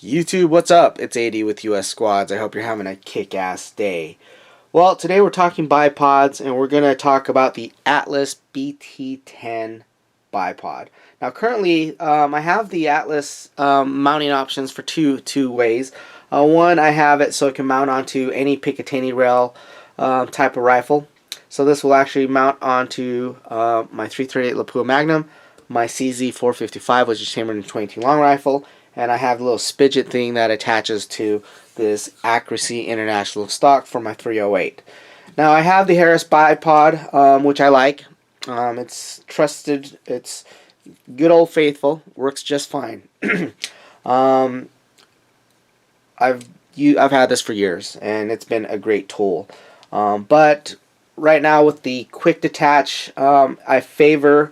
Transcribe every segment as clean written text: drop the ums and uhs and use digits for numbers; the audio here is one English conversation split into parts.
YouTube, what's up? It's AD with US Squads. I hope you're having a kick-ass day. Well, today we're talking bipods, and we're going to talk about the Atlas BT-10 bipod. Now, currently, I have the Atlas mounting options for two ways. One, I have it so it can mount onto any Picatinny rail type of rifle. So this will actually mount onto my 338 Lapua Magnum, my CZ455, which is chambered in 22 long rifle, and I have a little spidget thing that attaches to this Accuracy International stock for my 308. Now I have the Harris bipod, which I like. It's trusted. It's good old faithful. Works just fine. um, I've had this for years, and it's been a great tool. But right now with the quick detach, I favor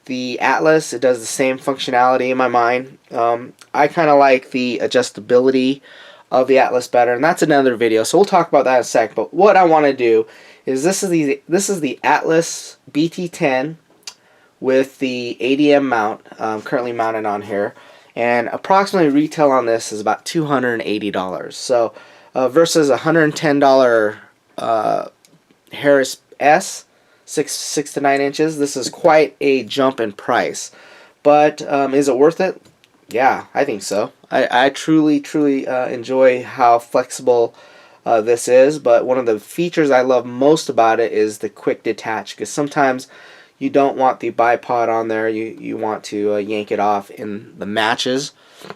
the Atlas. It does the same functionality in my mind. I kind of like the adjustability of the Atlas better, and that's another video, so we'll talk about that in a sec. But what I want to do is this is the Atlas BT-10 with the ADM mount currently mounted on here, and approximately retail on this is about $280. So versus $110 Harris S 6 to 9 inches. This is quite a jump in price, but is it worth it? Yeah, I think so. I truly enjoy how flexible this is, but one of the features I love most about it is the quick detach, because sometimes you don't want the bipod on there. You want to yank it off in the matches.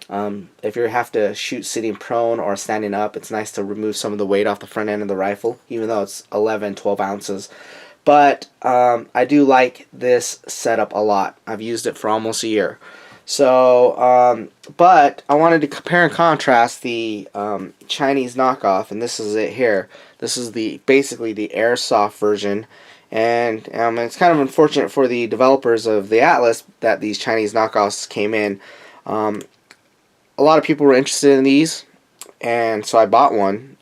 If you have to shoot sitting prone or standing up, it's nice to remove some of the weight off the front end of the rifle, even though it's 11-12 ounces. But I do like this setup a lot. I've used it for almost a year. So, but I wanted to compare and contrast the Chinese knockoff, and this is it here. This is basically the airsoft version, and it's kind of unfortunate for the developers of the Atlas that these Chinese knockoffs came in. A lot of people were interested in these, and so I bought one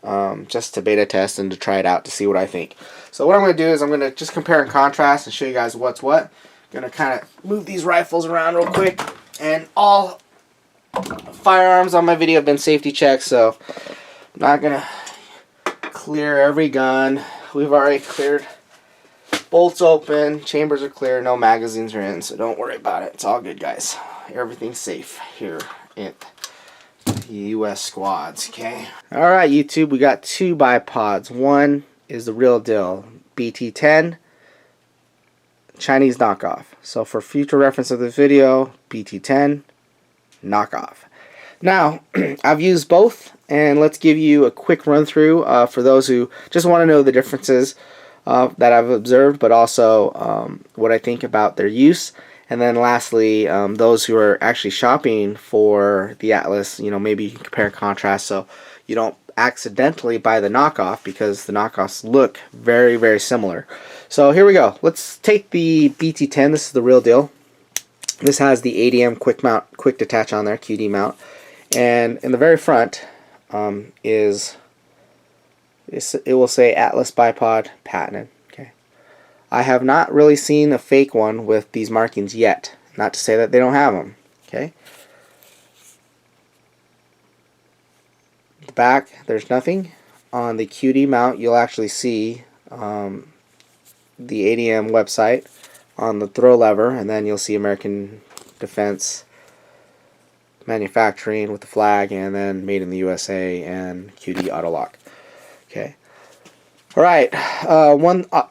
just to beta test and to try it out to see what I think. So what I'm going to do is I'm going to just compare and contrast and show you guys what's what. I'm going to kind of move these rifles around real quick. And all firearms on my video have been safety checked, so I'm not going to clear every gun. We've already cleared bolts open, chambers are clear, no magazines are in, so don't worry about it. It's all good, guys. Everything's safe here at US Squads, okay? Alright, YouTube, we got two bipods. One is the real deal, BT-10, Chinese knockoff. So for future reference of this video, BT-10 knockoff. Now, I've used both, and let's give you a quick run through for those who just want to know the differences that I've observed, but also what I think about their use. And then lastly, those who are actually shopping for the Atlas, maybe you can compare and contrast so you don't accidentally buy the knockoff, because the knockoffs look very similar. So here we go. Let's take the BT-10. This is the real deal. This has the ADM quick detach on there, QD mount, and in the very front it will say Atlas bipod patented. Okay, I have not really seen a fake one with these markings yet. Not to say that they don't have them. Okay. The back, there's nothing. On the QD mount, you'll actually see the ADM website on the throw lever, and then you'll see American Defense Manufacturing with the flag, and then Made in the USA and QD auto lock. Okay. All right.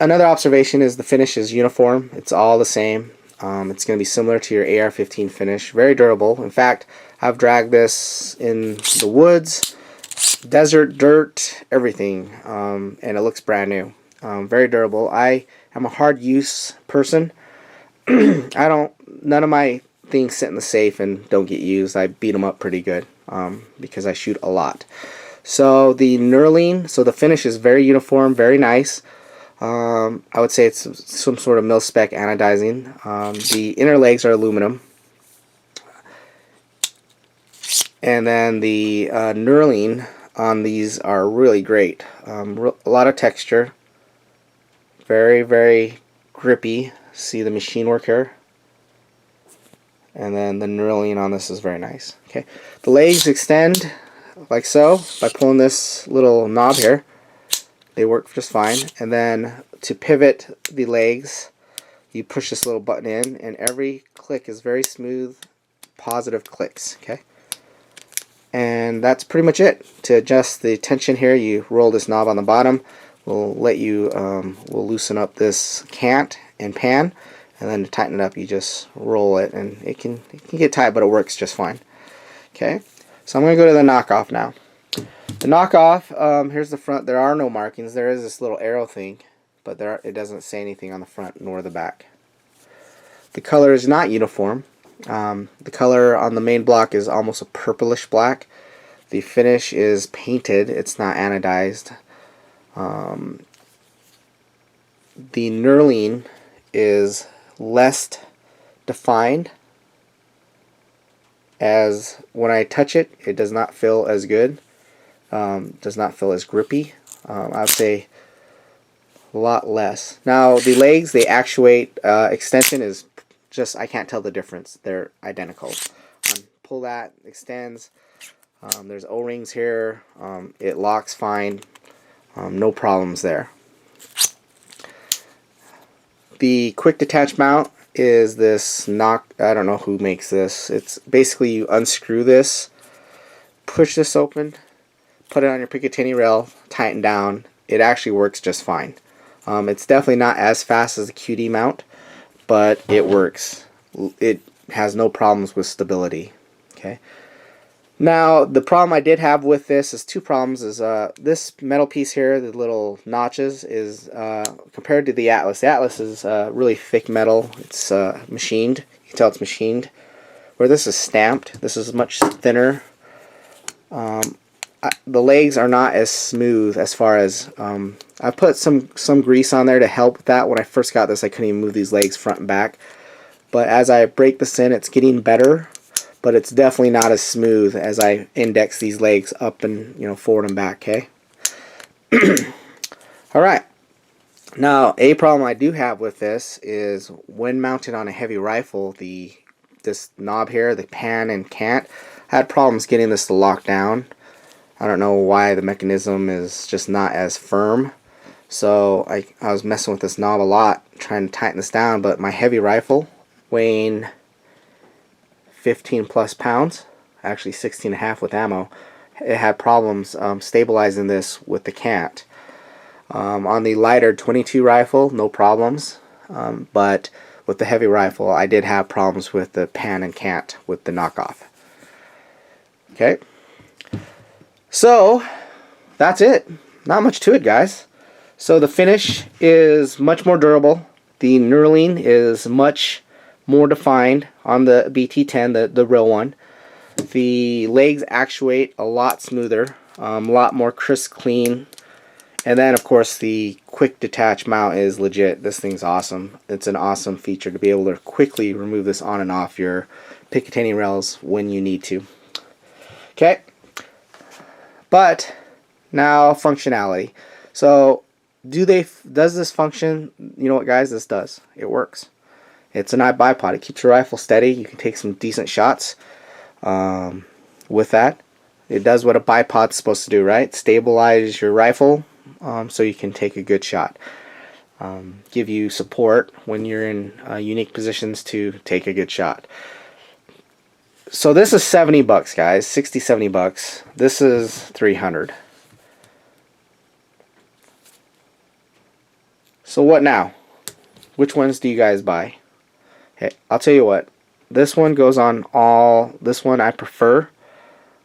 Another observation is the finish is uniform. It's all the same. It's going to be similar to your AR-15 finish. Very durable. In fact, I've dragged this in the woods, desert, dirt, everything, and it looks brand new. Very durable. I am a hard use person. None of my things sit in the safe and don't get used. I beat them up pretty good because I shoot a lot. So the knurling, so the finish is very uniform, very nice. I would say it's some sort of mil-spec anodizing. The inner legs are aluminum. And then the knurling on these are really great. A lot of texture. Very grippy. See the machine work here? and then the knurling on this is very nice. Okay, the legs extend like so by pulling this little knob here. They work just fine. And then to pivot the legs, you push this little button in, and every click is very smooth, positive clicks. Okay, and that's pretty much it. To adjust the tension here, you roll this knob on the bottom. We'll let you we'll loosen up this cant and pan, and then to tighten it up, you just roll it, and it can get tight, but it works just fine. Okay, so I'm going to go to the knockoff now. The knockoff, here's the front. There are no markings. There is this little arrow thing, but it doesn't say anything on the front nor the back. The color is not uniform. The color on the main block is almost a purplish black. The finish is painted. It's not anodized. The knurling is less defined, as when I touch it, it does not feel as good. Does not feel as grippy. I'd say a lot less. Now the legs, they actuate. Extension is just, I can't tell the difference. They're identical. Pull that, extends. There's O-rings here. It locks fine. No problems there. The quick detach mount is this I don't know who makes this. It's basically you unscrew this, push this open, put it on your Picatinny rail, tighten down. It actually works just fine. It's definitely not as fast as the QD mount, but it works. It has no problems with stability. Okay. Now the problem I did have with this is two problems. Is this metal piece here, the little notches, is compared to the Atlas. The Atlas is really thick metal. It's machined. You can tell it's machined. Where this is stamped, this is much thinner. The legs are not as smooth as far as I put some grease on there to help with that. When I first got this, I couldn't even move these legs front and back. But as I break this in, it's getting better. But it's definitely not as smooth as I index these legs up and forward and back. Okay. All right. Now a problem I do have with this is when mounted on a heavy rifle, this knob here, the pan and cant, I had problems getting this to lock down. I don't know why. The mechanism is just not as firm. So I was messing with this knob a lot, trying to tighten this down. But my heavy rifle, weighing 15 plus pounds, actually 16 and a half with ammo, it had problems stabilizing this with the cant. On the lighter 22 rifle, no problems, but with the heavy rifle, I did have problems with the pan and cant with the knockoff. Okay, so that's it. Not much to it, guys. So the finish is much more durable. The knurling is much more defined on the BT-10, the real one. The legs actuate a lot smoother, a lot more crisp, clean. And then of course the quick detach mount is legit. This thing's awesome. It's an awesome feature to be able to quickly remove this on and off your Picatinny rails when you need to. Okay, but now functionality. So does this function? You know what, guys, this does. It works. It's a nice bipod. It keeps your rifle steady. You can take some decent shots with that. It does what a bipod's supposed to do, right? Stabilize your rifle so you can take a good shot. Give you support when you're in unique positions to take a good shot. So this is 70 bucks, guys. 60, 70 bucks. This is 300. So what now? Which ones do you guys buy? Hey, I'll tell you what. This one goes on all. This one I prefer,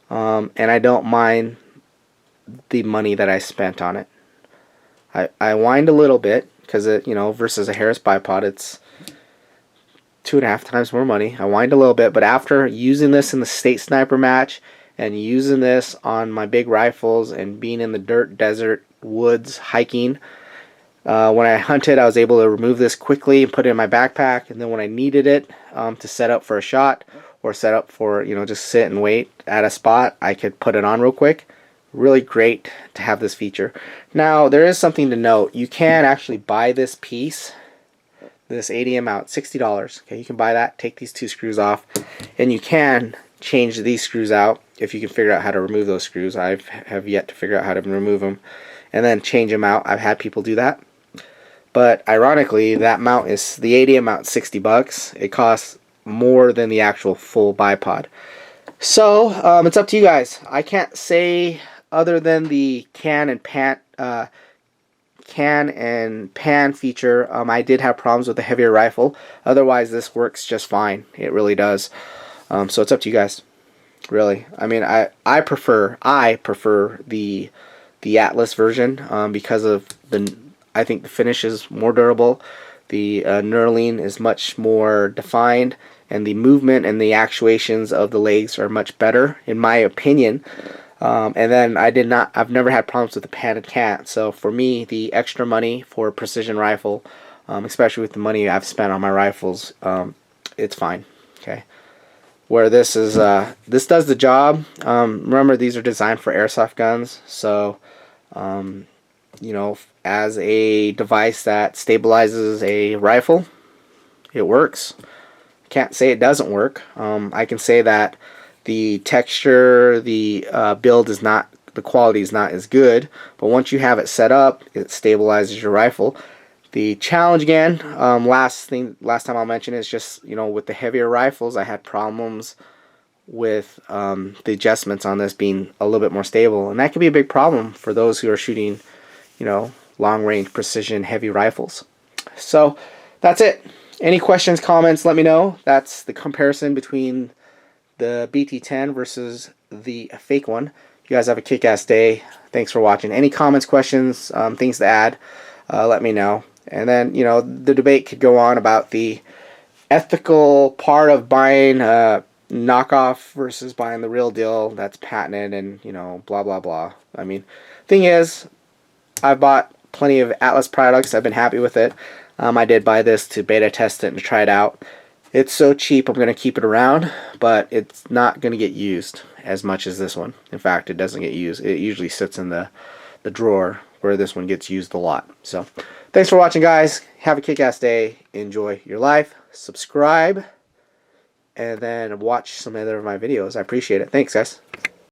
and I don't mind the money that I spent on it. I whined a little bit because it, versus a Harris bipod, it's 2.5 times more money. I whined a little bit, but after using this in the state sniper match and using this on my big rifles and being in the dirt, desert, woods, hiking. When I hunted, I was able to remove this quickly and put it in my backpack, and then when I needed it to set up for a shot or set up for, just sit and wait at a spot, I could put it on real quick. Really great to have this feature. Now, there is something to note. You can actually buy this piece this ADM out, $60. Okay, you can buy that, take these 2 screws off, and you can change these screws out if you can figure out how to remove those screws. I have yet to figure out how to remove them and then change them out. I've had people do that. But ironically, that mount is the ADM mount, $60. It costs more than the actual full bipod. So it's up to you guys. I can't say other than the can and pan feature. I did have problems with the heavier rifle. Otherwise, this works just fine. It really does. So it's up to you guys. Really, I mean, I prefer the Atlas version because of I think the finish is more durable. The knurling is much more defined, and the movement and the actuations of the legs are much better, in my opinion. And then I've never had problems with the pan and can. So for me, the extra money for a precision rifle, especially with the money I've spent on my rifles, it's fine. Okay. Where this is, this does the job. Remember, these are designed for airsoft guns, so you know, as a device that stabilizes a rifle, it works. Can't say it doesn't work. I can say that the texture, the build is not, the quality is not as good, but once you have it set up, it stabilizes your rifle. The challenge again, last time I'll mention is just, you know, with the heavier rifles, I had problems with the adjustments on this being a little bit more stable, and that can be a big problem for those who are shooting, you know, long range precision heavy rifles. So that's it. Any questions, comments, let me know. That's the comparison between the BT-10 versus the fake one. You guys have a kick-ass day. Thanks for watching. Any comments, questions, things to add, let me know. And then, you know, the debate could go on about the ethical part of buying knockoff versus buying the real deal that's patented and, you know, blah blah blah. I mean, thing is, I've bought plenty of Atlas products. I've been happy with it. I did buy this to beta test it and to try it out. It's so cheap, I'm going to keep it around, but it's not going to get used as much as this one. In fact, it doesn't get used. It usually sits in the drawer, where this one gets used a lot. So thanks for watching, guys. Have a kick-ass day. Enjoy your life. Subscribe, and then watch some other of my videos. I appreciate it. Thanks, guys.